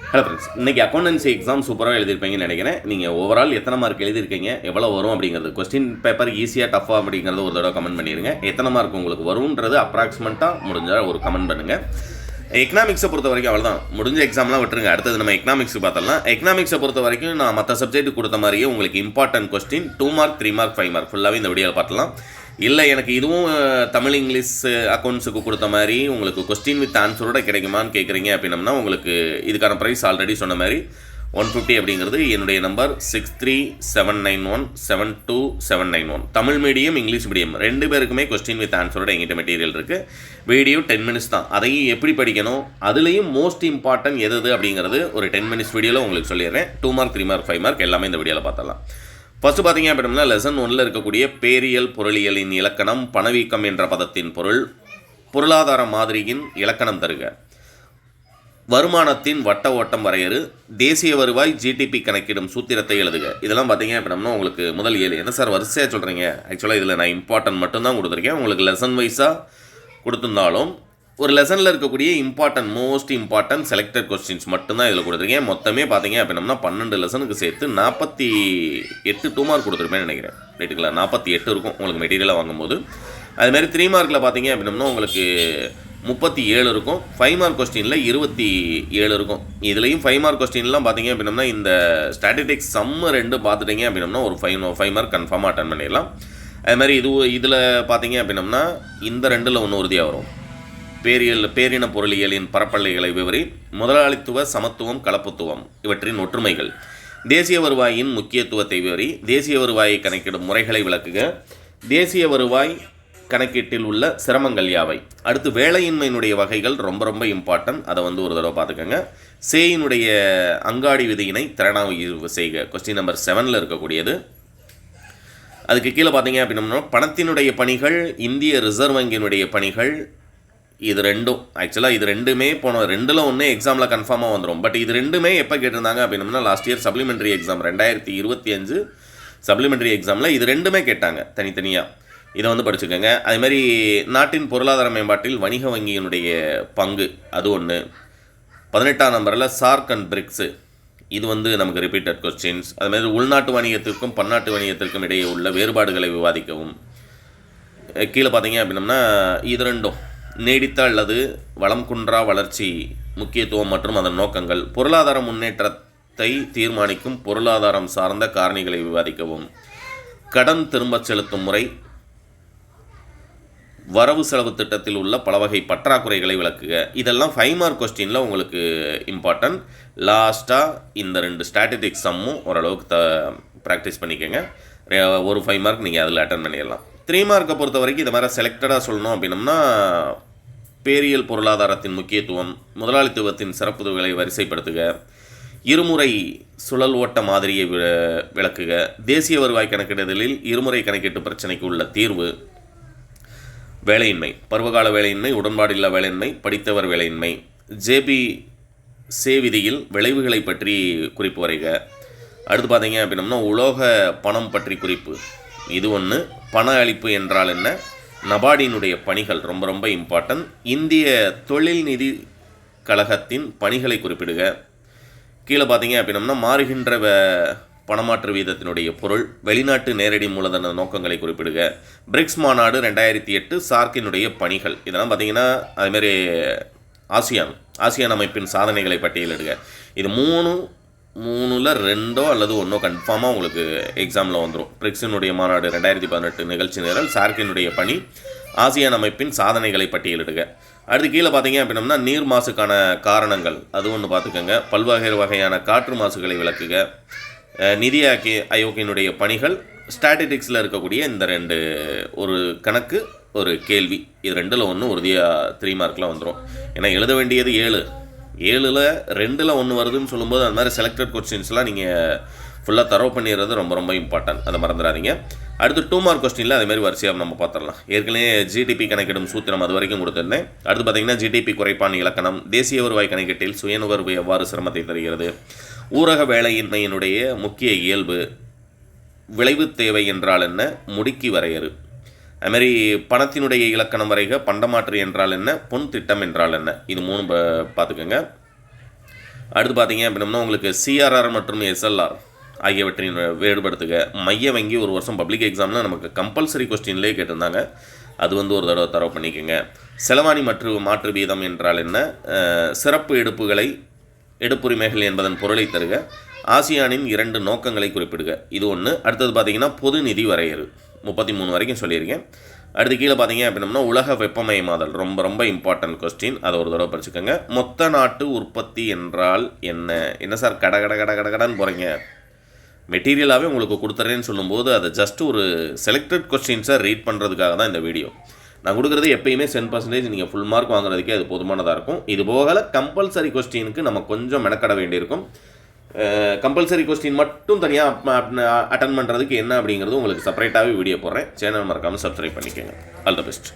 Hello friends, இன்றைக்கி accountancy exam சூப்பராக எழுதியிருப்பீங்கன்னு நினைக்கிறேன். நீங்கள் ஓவரால் எத்தனை மார்க் எழுதியிருக்கீங்க, எவ்வளோ வரும் அப்படிங்கிறது, கொஸ்டின் பேப்பர் ஈஸியாக டஃபாக அப்படிங்கிறது ஒரு தடவை கமெண்ட் பண்ணிடுங்க. எத்தனை மார்க் உங்களுக்கு வரும்ன்றது அப்ராக்சிமேட்டாக முடிஞ்சால் ஒரு கமெண்ட் பண்ணுங்கள். எக்கனாமிக்ஸை பொறுத்த வரைக்கும் அவ்வளோதான், முடிஞ்ச எக்ஸாம்லாம் விட்டுருங்க. அடுத்தது நம்ம எக்கனாமிக்ஸ் பார்த்தலாம். எக்கனாமிக்ஸை பொறுத்த வரைக்கும் நான் மற்ற சப்ஜெக்ட் கொடுத்த மாதிரியே உங்களுக்கு important question 2 mark 3 mark 5 mark ஃபுல்லாகவே இந்த வீடியோவில் பார்த்தலாம். இல்லை எனக்கு இதுவும் தமிழ் இங்கிலீஷ் அக்கௌண்ட்ஸுக்கு கொடுத்த மாதிரி உங்களுக்கு கொஸ்டின் வித் ஆன்சரோட கிடைக்குமான்னு கேட்குறீங்க அப்படின்னம்னா உங்களுக்கு இதுக்கான ப்ரைஸ் ஆல்ரெடி சொன்ன மாதிரி 150 அப்படிங்கிறது என்னுடைய number 6379172791. Tamil medium English medium ரெண்டு பேருக்குமே கொஸ்டின் வித் ஆன்சரோட எங்கிட்ட மெட்டீரியல் இருக்குது. வீடியோ 10 மினிட்ஸ் தான். அதையும் எப்படி படிக்கணும், அதுலேயும் மோஸ்ட் இம்பார்ட்டன்ட் எது அப்படிங்கிறது ஒரு 10 மினிட்ஸ் வீடியோவில் உங்களுக்கு சொல்லிடுறேன். 2 மார்க் 3 மார்க் 5 மார்க் எல்லாமே இந்த வீடியோவில் பார்த்தலாம். ஃபஸ்ட்டு பார்த்தீங்க அப்படின்னா லெசன் 1ல் இருக்கக்கூடிய பேரியல் பொருளியலின் இலக்கணம், பணவீக்கம் என்ற பதத்தின் பொருள், பொருளாதார மாதிரியின் இலக்கணம் தருக, வருமானத்தின் வட்ட ஓட்டம் வரையறு, தேசிய வருவாய் ஜிடிபி கணக்கிடும் சூத்திரத்தை எழுதுக. இதெல்லாம் பார்த்தீங்க அப்படின்னா உங்களுக்கு முதல் 7. என்ன சார் வரிசையாக சொல்கிறீங்க? ஆக்சுவலாக இதில் நான் இம்பார்ட்டன்ட் மட்டும்தான் கொடுத்துருக்கேன். உங்களுக்கு லெசன் வைஸாக கொடுத்துருந்தாலும் ஒரு லெசனில் இருக்கக்கூடிய important most important selected questions மட்டும்தான் இதில் கொடுத்துருக்கேன். மொத்தமே பார்த்தீங்க அப்படின்னா 12 லெசனுக்கு சேர்த்து 48 2 மார்க் கொடுத்துருப்பேன்னு நினைக்கிறேன். ரைட்டுங்களா? 48 இருக்கும் உங்களுக்கு மெட்டீரியலாக வாங்கும்போது. அதுமாதிரி 3 மார்க்கில் பார்த்தீங்க அப்படின்னா உங்களுக்கு 37 இருக்கும். 5 மார்க் கொஸ்டினில் 27 இருக்கும். இதுலேயும் 5 மார்க் கொஸ்டின்லாம் பார்த்தீங்க அப்படின்னா இந்த ஸ்டாட்டிஸ்டிக்ஸ் சம்மு 2 பார்த்துட்டிங்க அப்படின்னா ஒரு 5 மார்க் கன்ஃபார்மாக அட்டன் பண்ணிடலாம். அதுமாதிரி இதில் பார்த்தீங்க அப்படின்னா இந்த 2ல் ஒன்று உறுதியாக வரும். பேரின பொருளியலின் பரப்பல்லைகளை விவரி, முதலாளித்துவ சமத்துவம் கலப்புத்துவம் இவற்றின் ஒற்றுமைகள், தேசிய வருவாயின் முக்கியத்துவத்தை விவரி, தேசிய வருவாயை கணக்கிடும் முறைகளை விளக்குக, தேசிய வருவாய் கணக்கீட்டில் உள்ள சிரமங்கள் யாவை. அடுத்து வேலையின்மையினுடைய வகைகள் ரொம்ப இம்பார்ட்டன்ட், அதை ஒரு தடவை பார்த்துக்கோங்க. சேயினுடைய அங்காடி விதியினை திறனாய்வு செய்க, கொஸ்டின் நம்பர் 7ல் இருக்கக்கூடியது. அதுக்கு கீழே பார்த்தீங்க அப்படின்னா பணத்தினுடைய பணிகள், இந்திய ரிசர்வ் வங்கியினுடைய பணிகள், இது ரெண்டும் ஆக்சுவலாக இது ரெண்டுமே போன 2ல் ஒன்று எக்ஸாமில் கன்ஃபார்மாக வந்துடும். பட் இது ரெண்டுமே எப்போ கேட்டிருந்தாங்க அப்படின்னா last year supplementary exam 2025 supplementary எக்ஸாமில் இது ரெண்டுமே கேட்டாங்க தனித்தனியாக. இதை படிச்சுக்கோங்க. அதுமாதிரி நாட்டின் பொருளாதார மேம்பாட்டில் வணிக வங்கியினுடைய பங்கு அது ஒன்று. 18ஆம் நம்பரில் சார்க் அண்ட் பிரிக்ஸு இது நமக்கு ரிப்பீட்டட் கொஸ்டின்ஸ். அதுமாதிரி உள்நாட்டு வணிகத்திற்கும் பன்னாட்டு வணிகத்திற்கும் இடையே உள்ள வேறுபாடுகளை விவாதிக்கவும். கீழே பார்த்தீங்க அப்படின்னா இது ரெண்டும் நீடித்த அல்லது வளம் குன்றா வளர்ச்சி முக்கியத்துவம் மற்றும் அதன் நோக்கங்கள், பொருளாதார முன்னேற்றத்தை தீர்மானிக்கும் பொருளாதாரம் சார்ந்த காரணிகளை விவாதிக்கவும், கடன் திரும்பச் செலுத்தும் முறை, வரவு செலவு திட்டத்தில் உள்ள பல வகை பற்றாக்குறைகளை விளக்குக. இதெல்லாம் 5 மார்க் கொஸ்டினில் உங்களுக்கு இம்பார்ட்டன்ட். லாஸ்ட்டாக இந்த 2 ஸ்டாட்டிஸ்டிக்ஸ் சம்மும் ஓரளவுக்கு ப்ராக்டிஸ் பண்ணிக்கோங்க. ஒரு 5 மார்க் நீங்கள் அதில் அட்டன் பண்ணிடலாம். 3 மார்க்கை பொறுத்த வரைக்கும் இது மாதிரி செலக்டடாக சொல்லணும் அப்படின்னம்னா பேரியல் பொருளாதாரத்தின் முக்கியத்துவம், முதலாளித்துவத்தின் சிறப்புகளை வரிசைப்படுத்துக, இருமுறை சுழல் ஓட்ட மாதிரியை விளக்குக, தேசிய வருவாய் கணக்கிடுதலில் இருமுறை கணக்கீட்டு பிரச்சனைக்கு உள்ள தீர்வு, வேலையின்மை, பருவகால வேலையின்மை, உடன்பாடில்லா வேலையின்மை, படித்தவர் வேலையின்மை, ஜேபி விதியில் விளைவுகளை பற்றி குறிப்பு வரைக. அடுத்து பார்த்தீங்க அப்படின்னம்னா உலோக பணம் பற்றி குறிப்பு, இது ஒன்று. பண அளிப்பு என்றால் என்ன, நபார்டினுடைய பணிகள் ரொம்ப இம்பார்ட்டன்ட். இந்திய தொழில் நிதி கழகத்தின் பணிகளை குறிப்பிடுக. கீழே பார்த்தீங்க அப்படின்னம்னா மாறுகின்ற பணமாற்று வீதத்தினுடைய பொருள், வெளிநாட்டு நேரடி மூலதன நோக்கங்களை குறிப்பிடுக. பிரிக்ஸ் மாநாடு 2008 சார்க்கினுடைய பணிகள், இதெல்லாம் பார்த்தீங்கன்னா அதுமாரி ஆசியான் அமைப்பின் சாதனைகளை பட்டியலிடுக. இது 3ல் 2 அல்லது 1 கன்ஃபார்மாக உங்களுக்கு எக்ஸாமில் வந்துடும். பிரிக்ஸினுடைய மாநாடு 2018 நிகழ்ச்சி நிரல், சார்க்கினுடைய பணி, ஆசியான் அமைப்பின் சாதனைகளை பட்டியலிடுக. அடுத்து கீழே பார்த்தீங்க அப்படின்னா நீர் மாசுக்கான காரணங்கள் அது ஒன்று பார்த்துக்கோங்க. பல்வேறு வகையான காற்று மாசுகளை விளக்குக. நிதி ஆயோக்கினுடைய பணிகள், ஸ்டாட்டிஸ்டிக்ஸில் இருக்கக்கூடிய இந்த 2 ஒரு கணக்கு ஒரு கேள்வி, இது 2ல் 1 உறுதியாக 3 மார்க்கில் வந்துடும். ஏன்னா எழுத வேண்டியது 7ல் 2ல் 1 வருதுன்னு சொல்லும்போது அந்த மாதிரி செலக்டட் கொஸ்டின்ஸ்லாம் நீங்கள் ஃபுல்லாக தரவு பண்ணிடுறது ரொம்ப இம்பார்ட்டன்ட், அதை மறந்துடாதீங்க. அடுத்து 2 மார்க் கொஸ்டினில் அதேமாதிரி வரிசையாக நம்ம பார்த்துடலாம். ஏற்கனவே ஜிடிபி கணக்கிடும் சூத்திரம் அது வரைக்கும் கொடுத்துருந்தேன். அடுத்து பார்த்திங்கன்னா ஜிடிபி குறைப்பான் இலக்கணம், தேசிய வருவாய் கணக்கீட்டில் சுயநுகர்வு எவ்வாறு சிரமத்தை தருகிறது, ஊரக வேலையின்மையினுடைய முக்கிய இயல்பு, விளைவு தேவை என்றால் என்ன, முடுக்கி வரையறு. அதுமாதிரி பணத்தினுடைய இலக்கணம் வரைக, பண்டமாற்று என்றால் என்ன, பொன் திட்டம் என்றால் என்ன, இது 3 பார்த்துக்கோங்க. அடுத்து பார்த்தீங்க அப்படின்னா உங்களுக்கு சிஆர்ஆர் மற்றும் எஸ்எல்ஆர் ஆகியவற்றின் வேறுபடுத்துக. மைய வங்கி ஒரு வருஷம் பப்ளிக் எக்ஸாமில் நமக்கு கம்பல்சரி கொஸ்டின்லேயே கேட்டிருந்தாங்க, அது வந்து ஒரு தடவை தரவு பண்ணிக்கோங்க. செலவாணி மற்றும் மாற்று வீதம் என்றால் என்ன, சிறப்பு எடுப்புரிமைகள் என்பதன் பொருளை தருக, ஆசியானின் 2 நோக்கங்களை குறிப்பிடுக, இது ஒன்று. அடுத்தது பார்த்தீங்கன்னா பொது நிதி வரையறு 33 வரைக்கும் சொல்லியிருக்கேன். அடுத்து கீழே பார்த்தீங்க அப்படின்னா உலக வெப்பமயமாதல் ரொம்ப ரொம்ப இம்பார்ட்டன்ட் கொஸ்டின், அதை ஒரு தடவை படிச்சுக்கோங்க. மொத்த நாட்டு உற்பத்தி என்றால் என்ன சார் கடன்னு போகிறீங்க, மெட்டீரியலாகவே உங்களுக்கு கொடுத்துறேன்னு சொல்லும்போது அதை ஜஸ்ட் ஒரு செலக்டட் கொஸ்டின்ஸை ரீட் பண்ணுறதுக்காக தான் இந்த வீடியோ. நான் கொடுக்குறது எப்பயுமே 10% நீங்கள் ஃபுல் மார்க் வாங்குறதுக்கே அது போதுமானதாக இருக்கும். இது போக கம்பல்சரி கொஸ்டினுக்கு நம்ம கொஞ்சம் மெனக்கட வேண்டியிருக்கும். கம்பல்சரி கொஸ்டின் மட்டும் தனியாக அட்டன் பண்ணுறதுக்கு என்ன அப்படிங்கிறது உங்களுக்கு செப்பரேட்டாகவே வீடியோ போடுறேன். சேனல் மறக்காமல் சப்ஸ்கிரைப் பண்ணிக்கோங்க. All the best.